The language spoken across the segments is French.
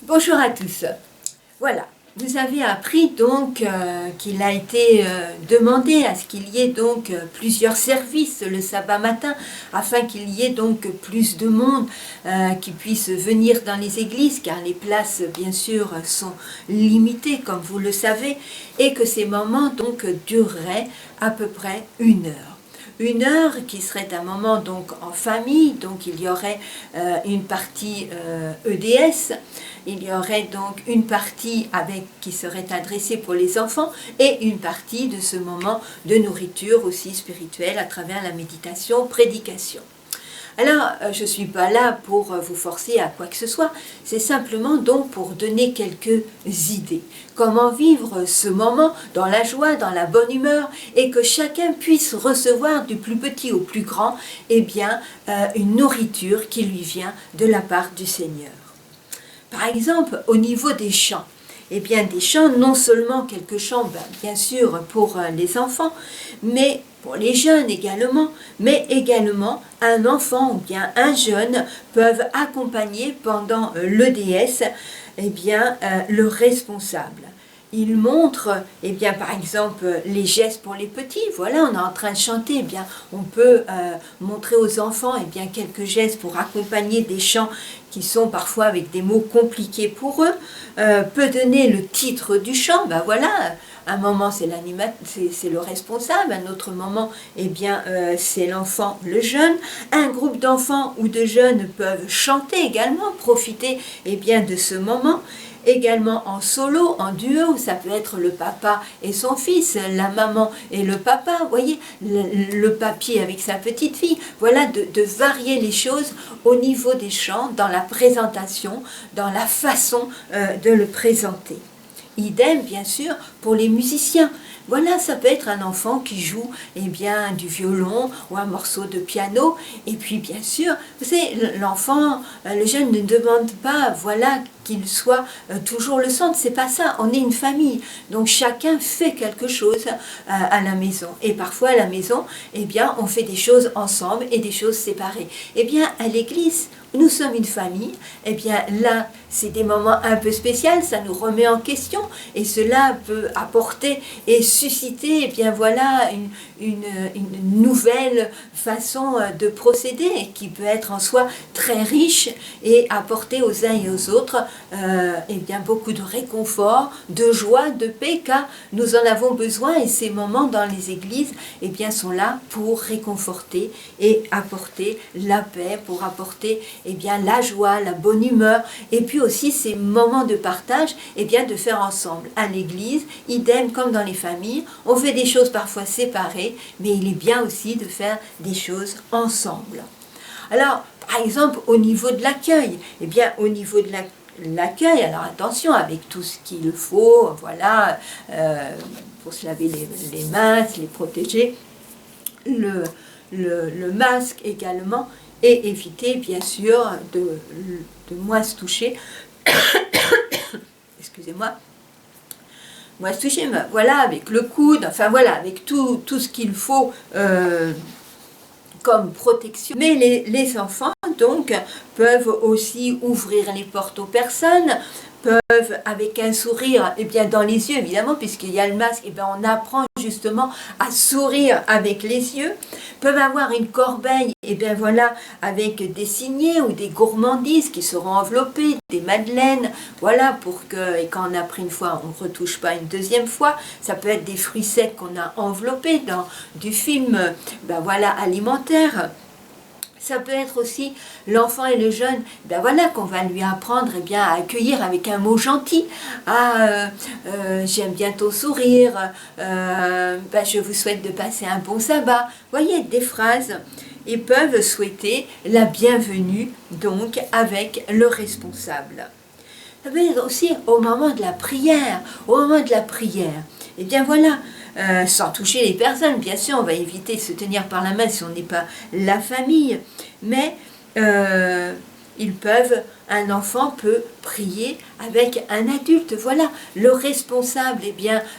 Bonjour à tous. Voilà, vous avez appris donc qu'il a été demandé à ce qu'il y ait donc plusieurs services le sabbat matin afin qu'il y ait donc plus de monde qui puisse venir dans les églises car les places bien sûr sont limitées comme vous le savez et que ces moments donc dureraient à peu près 1 heure. 1 heure qui serait un moment donc en famille, donc il y aurait une partie EDS, il y aurait donc une partie qui serait adressée pour les enfants et une partie de ce moment de nourriture aussi spirituelle à travers la méditation, prédication. Alors, je ne suis pas là pour vous forcer à quoi que ce soit, c'est simplement donc pour donner quelques idées. Comment vivre ce moment dans la joie, dans la bonne humeur, et que chacun puisse recevoir du plus petit au plus grand, une nourriture qui lui vient de la part du Seigneur. Par exemple, au niveau des chants, des chants, non seulement quelques chants, bien sûr, pour les enfants, mais pour les jeunes également, mais également un enfant ou bien un jeune peuvent accompagner pendant l'EDS le responsable. Il montre, par exemple, les gestes pour les petits. Voilà, on est en train de chanter. On peut montrer aux enfants quelques gestes pour accompagner des chants qui sont parfois avec des mots compliqués pour eux. Peut donner le titre du chant. Un moment c'est le responsable, un autre moment c'est l'enfant, le jeune. Un groupe d'enfants ou de jeunes peuvent chanter également, profiter de ce moment. Également en solo, en duo, ça peut être le papa et son fils, la maman et le papa, vous voyez, le papy avec sa petite fille. Voilà, de varier les choses au niveau des chants, dans la présentation, dans la façon de le présenter. Idem, bien sûr, pour les musiciens. Voilà, ça peut être un enfant qui joue du violon ou un morceau de piano. Et puis, bien sûr, vous savez, l'enfant, le jeune ne demande pas, qu'il soit toujours le centre. C'est pas ça, on est une famille. Donc, chacun fait quelque chose à la maison. Et parfois, à la maison, on fait des choses ensemble et des choses séparées. À l'église, nous sommes une famille, là, c'est des moments un peu spéciaux, ça nous remet en question, et cela peut apporter et susciter, une nouvelle façon de procéder, qui peut être en soi très riche, et apporter aux uns et aux autres, beaucoup de réconfort, de joie, de paix, car nous en avons besoin, et ces moments dans les églises, sont là pour réconforter et apporter la paix, pour apporter la joie, la bonne humeur, et puis aussi ces moments de partage, de faire ensemble. À l'église, idem comme dans les familles, on fait des choses parfois séparées, mais il est bien aussi de faire des choses ensemble. Alors, par exemple, au niveau de l'accueil, au niveau de l'accueil, alors attention, avec tout ce qu'il faut, pour se laver les mains, se les protéger, le masque également, et éviter bien sûr de moins se toucher, excusez-moi, moins se toucher, mais avec le coude, avec tout ce qu'il faut comme protection. Mais les enfants donc peuvent aussi ouvrir les portes aux personnes, peuvent avec un sourire dans les yeux évidemment, puisqu'il y a le masque, on apprend justement à sourire avec les yeux, peuvent avoir une corbeille avec des signets ou des gourmandises qui seront enveloppées, des madeleines, pour que, et quand on a pris une fois, on ne retouche pas une deuxième fois. Ça peut être des fruits secs qu'on a enveloppés dans du film alimentaire. Ça peut être aussi l'enfant et le jeune, qu'on va lui apprendre à accueillir avec un mot gentil. J'aime bien ton sourire, je vous souhaite de passer un bon sabbat. Voyez, des phrases. Ils peuvent souhaiter la bienvenue donc avec le responsable. Ça peut être aussi au moment de la prière. Sans toucher les personnes, bien sûr, on va éviter de se tenir par la main si on n'est pas la famille, mais un enfant peut prier avec un adulte. Voilà, le responsable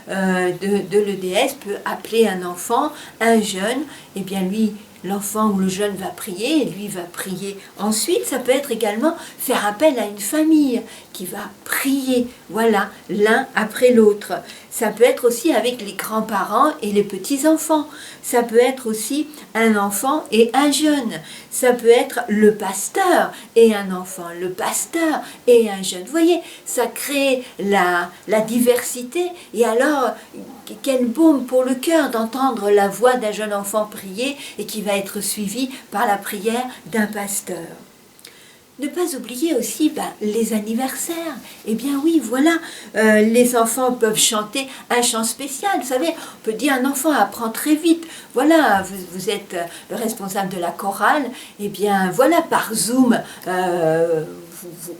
de l'EDS peut appeler un enfant, un jeune, lui l'enfant ou le jeune va prier, et lui va prier ensuite. Ça peut être également faire appel à une famille qui va prier, voilà, l'un après l'autre. Ça peut être aussi avec les grands-parents et les petits-enfants. Ça peut être aussi un enfant et un jeune. Ça peut être le pasteur et un enfant, le pasteur et un jeune. Vous voyez, ça crée la diversité. Et alors, quel baume pour le cœur d'entendre la voix d'un jeune enfant prier et qui va être suivi par la prière d'un pasteur. Ne pas oublier aussi les anniversaires. Eh bien oui, voilà, les enfants peuvent chanter un chant spécial. Vous savez, on peut dire un enfant apprend très vite. Voilà, vous êtes le responsable de la chorale. Eh bien voilà, par Zoom,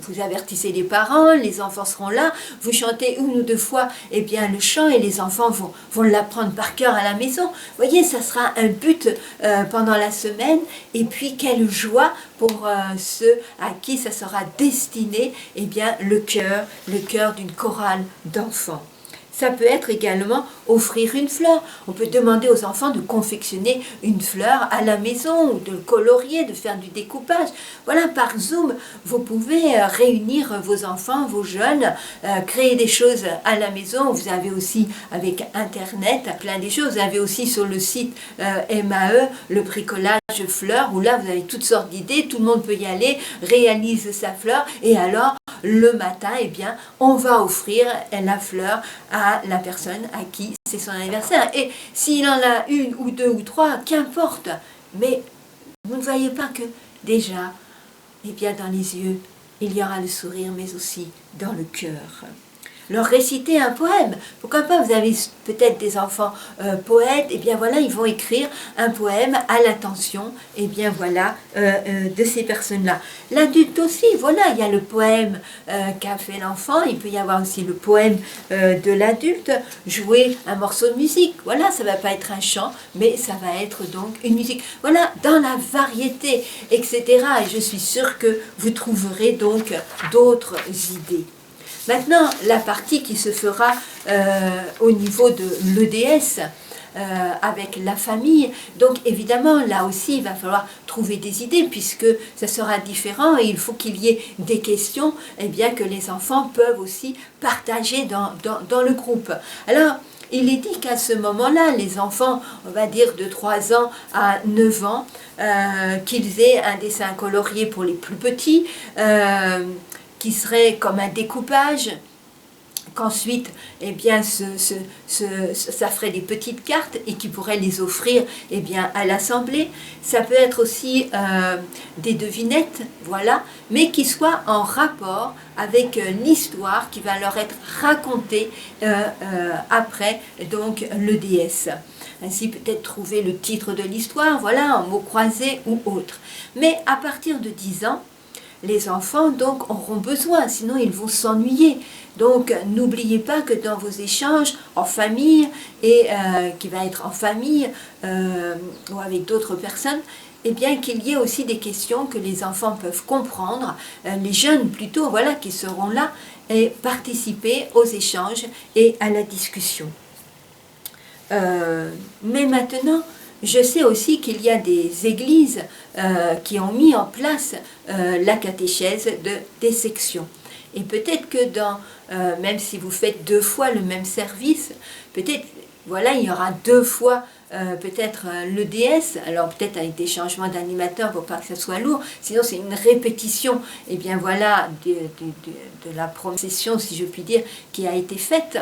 vous avertissez les parents, les enfants seront là, vous chantez une ou deux fois le chant et les enfants vont l'apprendre par cœur à la maison. Vous voyez, ça sera un but pendant la semaine, et puis quelle joie pour ceux à qui ça sera destiné le cœur d'une chorale d'enfants. Ça peut être également offrir une fleur. On peut demander aux enfants de confectionner une fleur à la maison, ou de le colorier, de faire du découpage. Voilà, par Zoom, vous pouvez réunir vos enfants, vos jeunes, créer des choses à la maison. Vous avez aussi, avec Internet, plein de choses. Vous avez aussi sur le site MAE, le bricolage fleurs, où là, vous avez toutes sortes d'idées. Tout le monde peut y aller, réalise sa fleur, et alors, le matin, on va offrir la fleur à la personne à qui c'est son anniversaire. Et s'il en a une ou deux ou trois, qu'importe. Mais vous ne voyez pas que déjà, dans les yeux, il y aura le sourire, mais aussi dans le cœur. Leur réciter un poème. Pourquoi pas, vous avez peut-être des enfants poètes, ils vont écrire un poème à l'attention, de ces personnes-là. L'adulte aussi, voilà, il y a le poème qu'a fait l'enfant, il peut y avoir aussi le poème de l'adulte, jouer un morceau de musique, voilà, ça va pas être un chant, mais ça va être donc une musique. Voilà, dans la variété, etc. Et je suis sûre que vous trouverez donc d'autres idées. Maintenant, la partie qui se fera au niveau de l'EDS, avec la famille. Donc évidemment, là aussi, il va falloir trouver des idées, puisque ça sera différent, et il faut qu'il y ait des questions que les enfants peuvent aussi partager dans le groupe. Alors, il est dit qu'à ce moment-là, les enfants, on va dire de 3 ans à 9 ans, qu'ils aient un dessin colorié pour les plus petits, qui serait comme un découpage, qu'ensuite, ça ferait des petites cartes et qui pourraient les offrir à l'assemblée. Ça peut être aussi des devinettes, voilà, mais qui soient en rapport avec l'histoire qui va leur être racontée après donc l'EDS. Ainsi, peut-être trouver le titre de l'histoire, voilà, en mots croisés ou autre. Mais à partir de 10 ans, les enfants donc auront besoin, sinon ils vont s'ennuyer. Donc n'oubliez pas que dans vos échanges en famille, et qui va être en famille ou avec d'autres personnes, qu'il y ait aussi des questions que les enfants peuvent comprendre, les jeunes plutôt, voilà, qui seront là et participer aux échanges et à la discussion. Mais maintenant, je sais aussi qu'il y a des églises qui ont mis en place la catéchèse des sections. Et peut-être que même si vous faites 2 fois le même service, peut-être, voilà, il y aura 2 fois peut-être l'EDS, alors peut-être avec des changements d'animateur pour pas que ça soit lourd, sinon c'est une répétition, voilà, de la première session, si je puis dire, qui a été faite.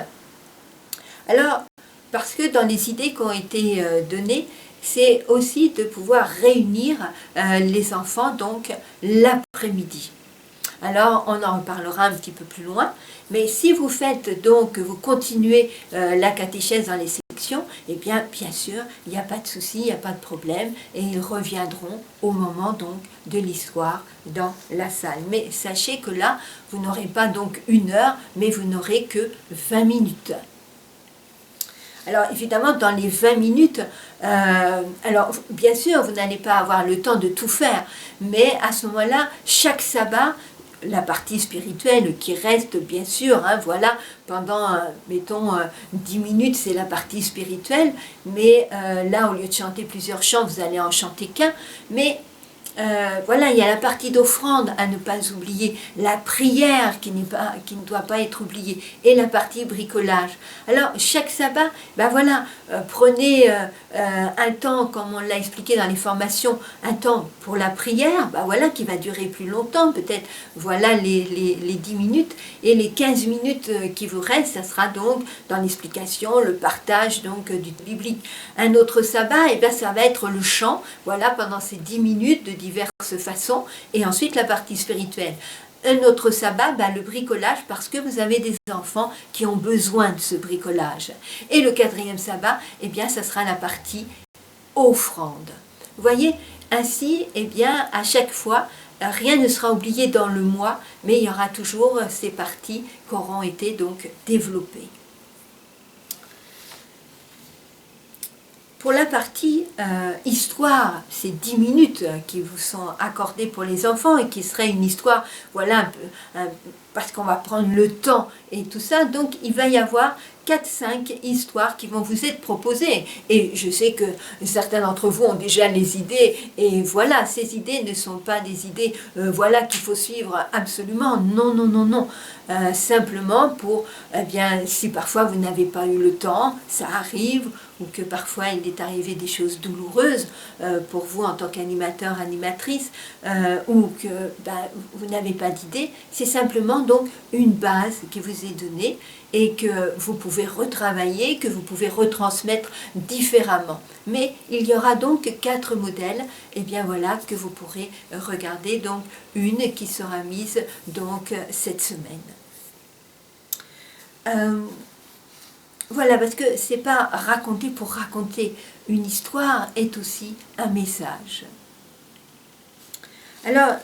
Alors, parce que dans les idées qui ont été données, c'est aussi de pouvoir réunir les enfants donc l'après-midi. Alors, on en reparlera un petit peu plus loin, mais si vous faites donc, vous continuez la catéchèse dans les sections, bien sûr, il n'y a pas de souci, il n'y a pas de problème, et ils reviendront au moment donc de l'histoire dans la salle. Mais sachez que là, vous n'aurez pas donc 1 heure, mais vous n'aurez que 20 minutes. Alors évidemment, dans les 20 minutes, alors bien sûr, vous n'allez pas avoir le temps de tout faire, mais à ce moment-là, chaque sabbat, la partie spirituelle qui reste bien sûr, hein, voilà, pendant, mettons, 10 minutes, c'est la partie spirituelle, mais là, au lieu de chanter plusieurs chants, vous allez en chanter qu'un, mais voilà, il y a la partie d'offrande à ne pas oublier, la prière qui ne doit pas être oubliée, et la partie bricolage. Alors, chaque sabbat, ben voilà, prenez un temps, comme on l'a expliqué dans les formations, un temps pour la prière, ben voilà, qui va durer plus longtemps, peut-être, voilà les 10 minutes, et les 15 minutes qui vous restent, ça sera donc dans l'explication, le partage donc du biblique. Un autre sabbat, et ben ça va être le chant, voilà, pendant ces 10 minutes de diverses façons, et ensuite la partie spirituelle. Un autre sabbat, ben, le bricolage, parce que vous avez des enfants qui ont besoin de ce bricolage. Et le quatrième sabbat, eh bien, ça sera la partie offrande. Vous voyez, ainsi, eh bien, à chaque fois, rien ne sera oublié dans le mois, mais il y aura toujours ces parties qui auront été donc développées. Pour la partie histoire, ces 10 minutes qui vous sont accordées pour les enfants et qui serait une histoire, voilà, parce qu'on va prendre le temps et tout ça, donc il va y avoir 4-5 histoires qui vont vous être proposées. Et je sais que certains d'entre vous ont déjà les idées, et voilà, ces idées ne sont pas des idées, voilà, qu'il faut suivre absolument. Non, non, non, non. Simplement pour, eh bien, si parfois vous n'avez pas eu le temps, ça arrive, ou que parfois il est arrivé des choses douloureuses pour vous en tant qu'animateur, animatrice, ou que ben, vous n'avez pas d'idée, c'est simplement donc une base qui vous est donnée et que vous pouvez retravailler, que vous pouvez retransmettre différemment. Mais il y aura donc 4 modèles, et bien voilà, que vous pourrez regarder, donc une qui sera mise donc cette semaine. Voilà, parce que c'est pas raconter pour raconter, une histoire est aussi un message. Alors,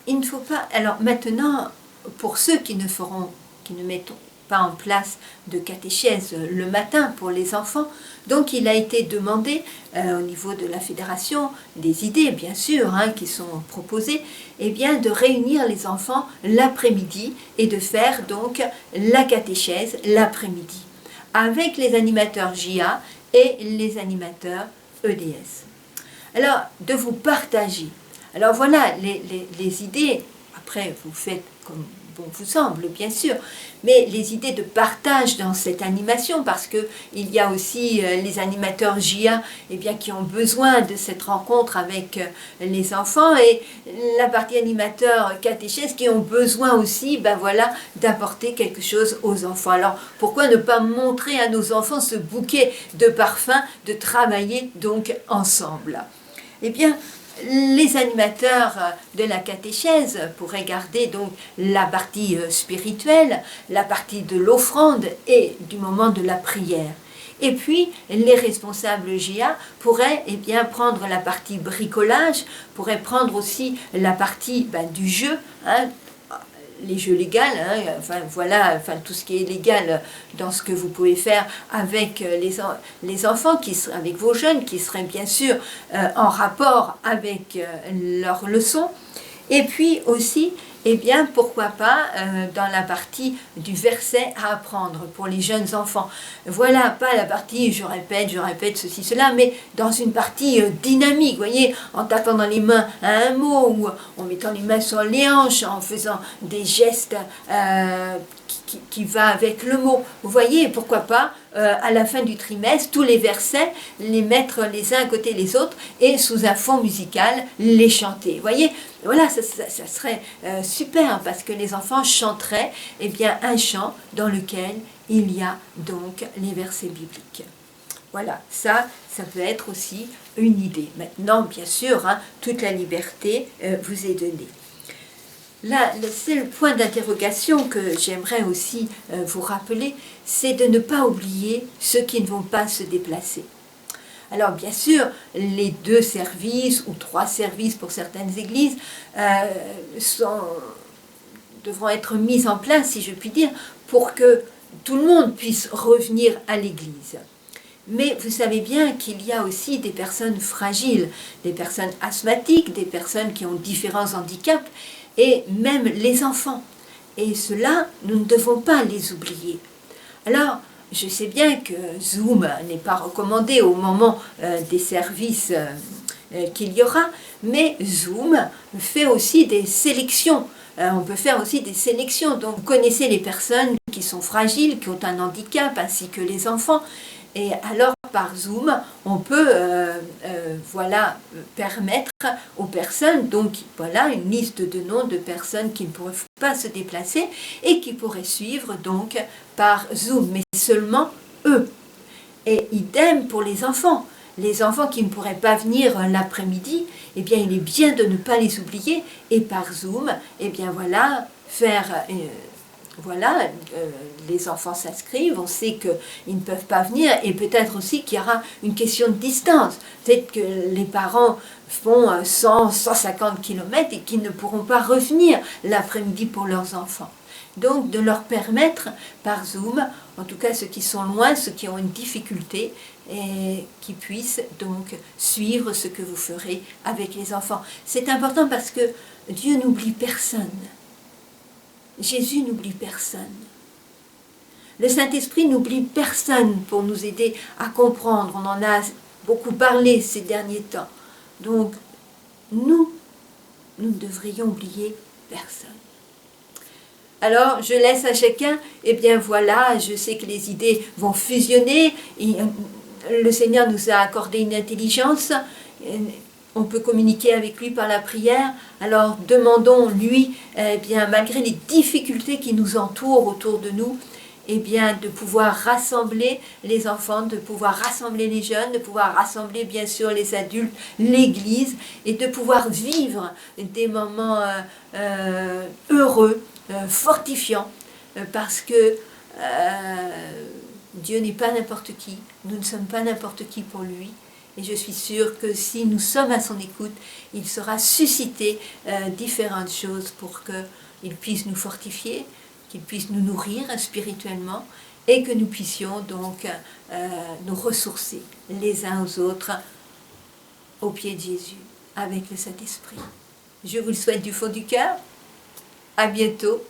il ne faut pas... Alors maintenant, pour ceux qui ne mettent pas en place de catéchèse le matin pour les enfants, donc il a été demandé au niveau de la fédération, des idées bien sûr hein, qui sont proposées, et bien de réunir les enfants l'après-midi et de faire donc la catéchèse l'après-midi avec les animateurs JA et les animateurs EDS. Alors, de vous partager. Alors voilà les idées, après vous faites comme bon vous semble, bien sûr, mais les idées de partage dans cette animation, parce que il y a aussi les animateurs JA eh bien, qui ont besoin de cette rencontre avec les enfants, et la partie animateur catéchèse qui ont besoin aussi ben voilà, d'apporter quelque chose aux enfants. Alors pourquoi ne pas montrer à nos enfants ce bouquet de parfums, de travailler donc ensemble? Eh bien, les animateurs de la catéchèse pourraient garder donc la partie spirituelle, la partie de l'offrande et du moment de la prière. Et puis, les responsables GA pourraient eh bien, prendre la partie bricolage, pourraient prendre aussi la partie ben, du jeu, hein, les jeux légaux, hein, enfin, voilà, enfin, tout ce qui est légal dans ce que vous pouvez faire avec les enfants, avec vos jeunes, qui seraient bien sûr en rapport avec leurs leçons. Et puis aussi, eh bien, pourquoi pas dans la partie du verset à apprendre pour les jeunes enfants. Voilà, pas la partie je répète, ceci, cela, mais dans une partie dynamique, vous voyez, en tapant dans les mains un mot, ou en mettant les mains sur les hanches, en faisant des gestes qui va avec le mot. Vous voyez, pourquoi pas, à la fin du trimestre, tous les versets, les mettre les uns à côté des autres, et sous un fond musical, les chanter. Vous voyez, voilà, ça serait super, parce que les enfants chanteraient eh bien, un chant dans lequel il y a donc les versets bibliques. Voilà, ça peut être aussi une idée. Maintenant, bien sûr, hein, toute la liberté vous est donnée. Là, le seul point d'interrogation que j'aimerais aussi vous rappeler, c'est de ne pas oublier ceux qui ne vont pas se déplacer. Alors bien sûr, les 2 services ou 3 services pour certaines églises devront être mis en place, si je puis dire, pour que tout le monde puisse revenir à l'église. Mais vous savez bien qu'il y a aussi des personnes fragiles, des personnes asthmatiques, des personnes qui ont différents handicaps, et même les enfants. Et cela, nous ne devons pas les oublier. Alors, je sais bien que Zoom n'est pas recommandé au moment des services qu'il y aura, mais Zoom fait aussi des sélections. On peut faire aussi des sélections. Donc, vous connaissez les personnes qui sont fragiles, qui ont un handicap, ainsi que les enfants. Et alors, par Zoom, on peut voilà, permettre aux personnes, donc voilà, une liste de noms de personnes qui ne pourraient pas se déplacer et qui pourraient suivre donc par Zoom, mais seulement eux. Et idem pour les enfants. Les enfants qui ne pourraient pas venir l'après-midi, eh bien, il est bien de ne pas les oublier et par Zoom, eh bien voilà, faire... voilà, les enfants s'inscrivent, on sait qu'ils ne peuvent pas venir et peut-être aussi qu'il y aura une question de distance. Peut-être que les parents font 100, 150 km et qu'ils ne pourront pas revenir l'après-midi pour leurs enfants. Donc de leur permettre par Zoom, en tout cas ceux qui sont loin, ceux qui ont une difficulté, et qui puissent donc suivre ce que vous ferez avec les enfants. C'est important parce que Dieu n'oublie personne. Jésus n'oublie personne. Le Saint-Esprit n'oublie personne pour nous aider à comprendre. On en a beaucoup parlé ces derniers temps. Donc, nous ne devrions oublier personne. Alors, je laisse à chacun, eh bien voilà, je sais que les idées vont fusionner. Et le Seigneur nous a accordé une intelligence. On peut communiquer avec lui par la prière, alors demandons-lui, eh bien, malgré les difficultés qui nous entourent autour de nous, eh bien, de pouvoir rassembler les enfants, de pouvoir rassembler les jeunes, de pouvoir rassembler bien sûr les adultes, l'Église, et de pouvoir vivre des moments heureux, fortifiants, parce que Dieu n'est pas n'importe qui, nous ne sommes pas n'importe qui pour lui. Et je suis sûre que si nous sommes à son écoute, il saura susciter différentes choses pour qu'il puisse nous fortifier, qu'il puisse nous nourrir spirituellement et que nous puissions donc nous ressourcer les uns aux autres au pied de Jésus avec le Saint-Esprit. Je vous le souhaite du fond du cœur. À bientôt.